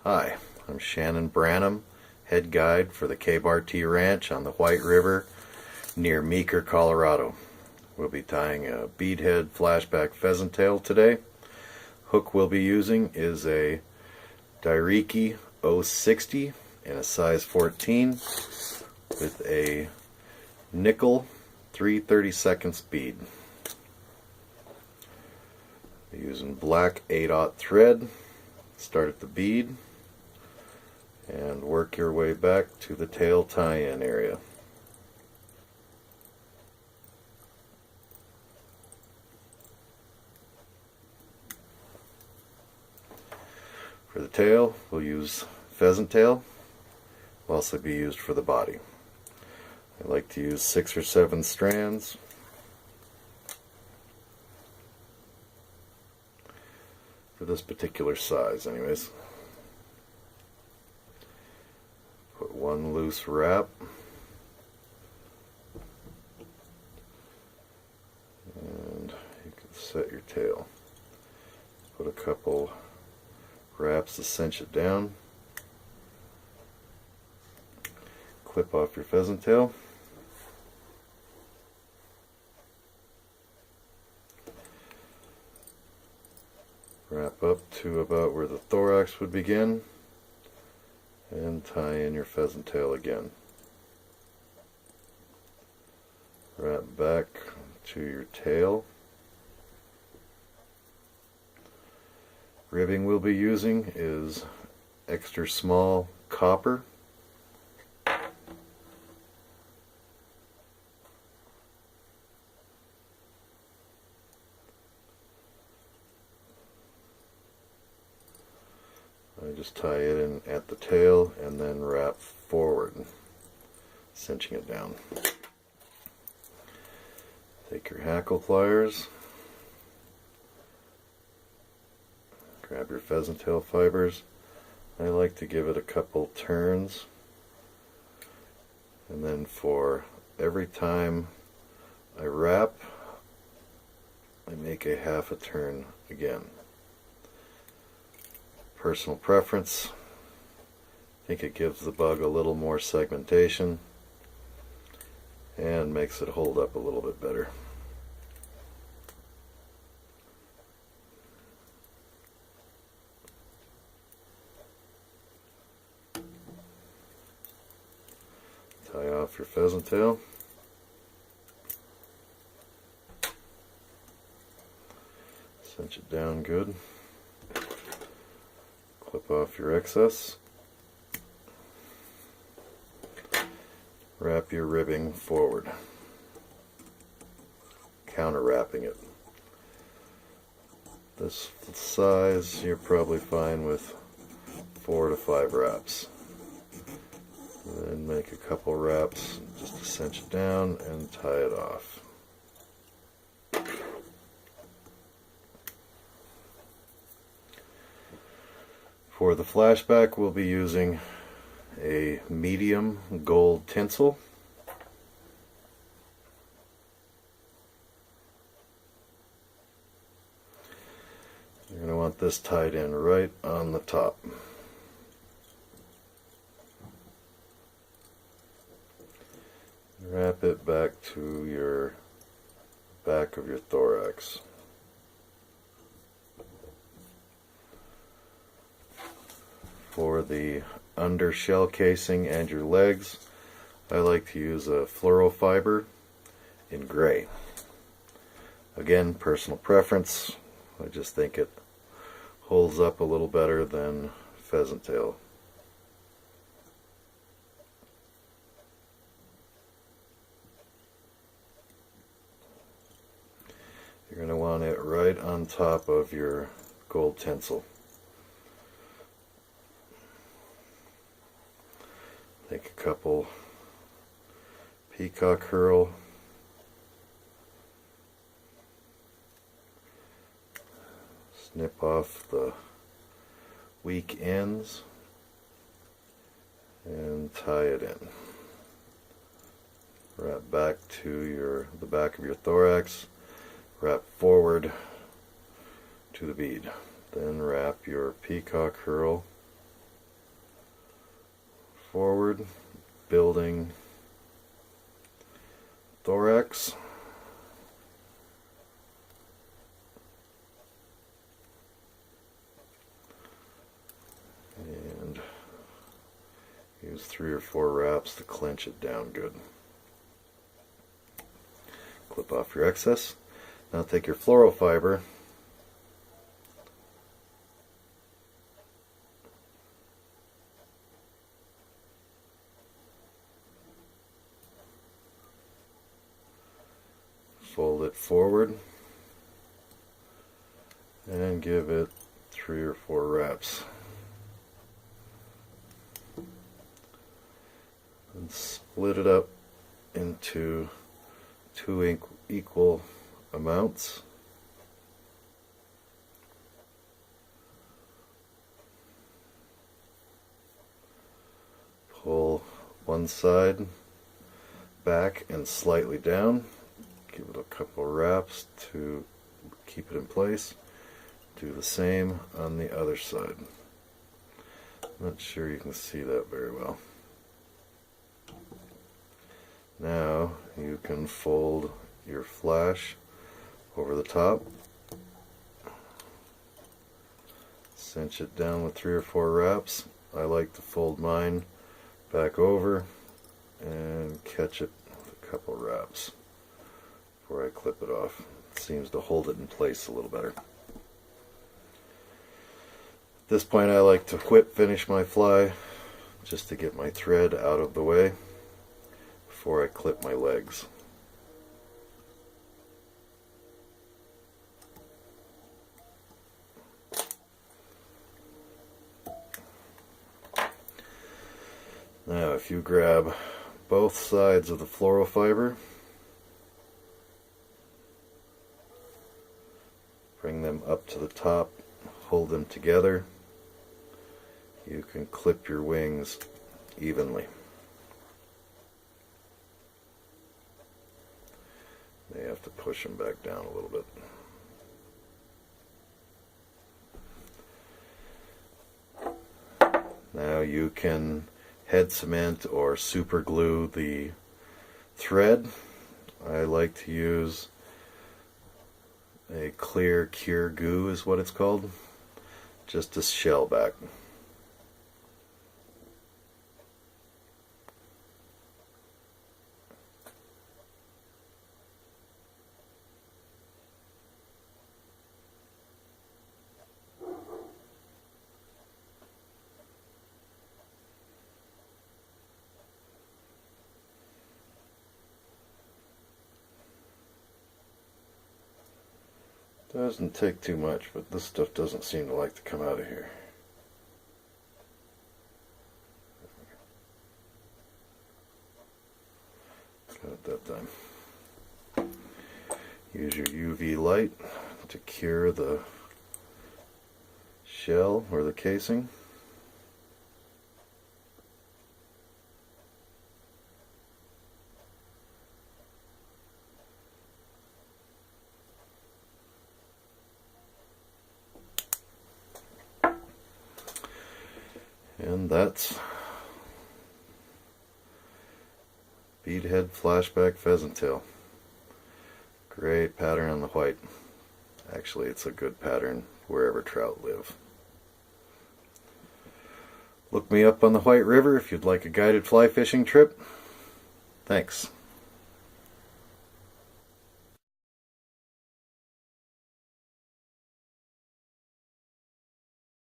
Hi, I'm Shannon Branham, head guide for the K-Bar-T Ranch on the White River near Meeker, Colorado. We'll be tying a Beadhead Flashback Pheasant tail today. Hook we'll be using is a Dairiki 060 in a size 14 with a nickel 3/32 bead. We're using black 8/0 thread. Start at the bead and work your way back to the tail tie-in area. For the tail, we'll use pheasant tail. Will also be used for the body. I like to use 6 or 7 strands. For this particular size anyways. Put one loose wrap and you can set your tail. Put a couple wraps to cinch it down. Clip off your pheasant tail. Wrap up to about where the thorax would begin and tie in your pheasant tail again. Wrap back to your tail. Ribbing we'll be using is extra small copper. I just tie it in at the tail and then wrap forward, cinching it down. Take your hackle pliers, grab your pheasant tail fibers. I like to give it a couple turns, and then for every time I wrap, I make a half a turn again. Personal preference. I think it gives the bug a little more segmentation and makes it hold up a little bit better. Tie off your pheasant tail. Cinch it down good. Clip off your excess. Wrap your ribbing forward, counter wrapping it. This size you're probably fine with 4 to 5 wraps. Then make a couple wraps just to cinch it down and tie it off. For the flashback, we'll be using a medium gold tinsel. You're going to want this tied in right on the top. Wrap it back to your back of your thorax. For the under shell casing and your legs, I like to use a fluoro fiber in gray. Again, personal preference. I just think it holds up a little better than pheasant tail. You're going to want it right on top of your gold tinsel. Take a couple peacock herl, snip off the weak ends and tie it in. Wrap back to the back of your thorax, wrap forward to the bead. Then wrap your peacock herl forward, building thorax. And use 3 or 4 wraps to clench it down good. Clip off your excess. Now take your floral fiber fold it forward and give it 3 or 4 wraps. And split it up into 2 equal amounts. Pull one side back and slightly down. Give it a couple wraps to keep it in place. Do the same on the other side. Not sure you can see that very well. Now you can fold your flash over the top, cinch it down with 3 or 4 wraps. I like to fold mine back over and catch it with a couple wraps before I clip it off. It seems to hold it in place a little better. At this point I like to whip finish my fly just to get my thread out of the way before I clip my legs. Now if you grab both sides of the floral fiber, bring them up to the top, hold them together, you can clip your wings evenly. You have to push them back down a little bit. Now you can head cement or super glue the thread. I like to use a clear cure goo is what it's called, just to shell back. Doesn't take too much, but this stuff doesn't seem to like to come out of here. Got it that time. Use your UV light to cure the shell or the casing. And that's Beadhead Flashback Pheasant Tail. Great pattern on the white. Actually, it's a good pattern wherever trout live. Look me up on the White River if you'd like a guided fly fishing trip. Thanks.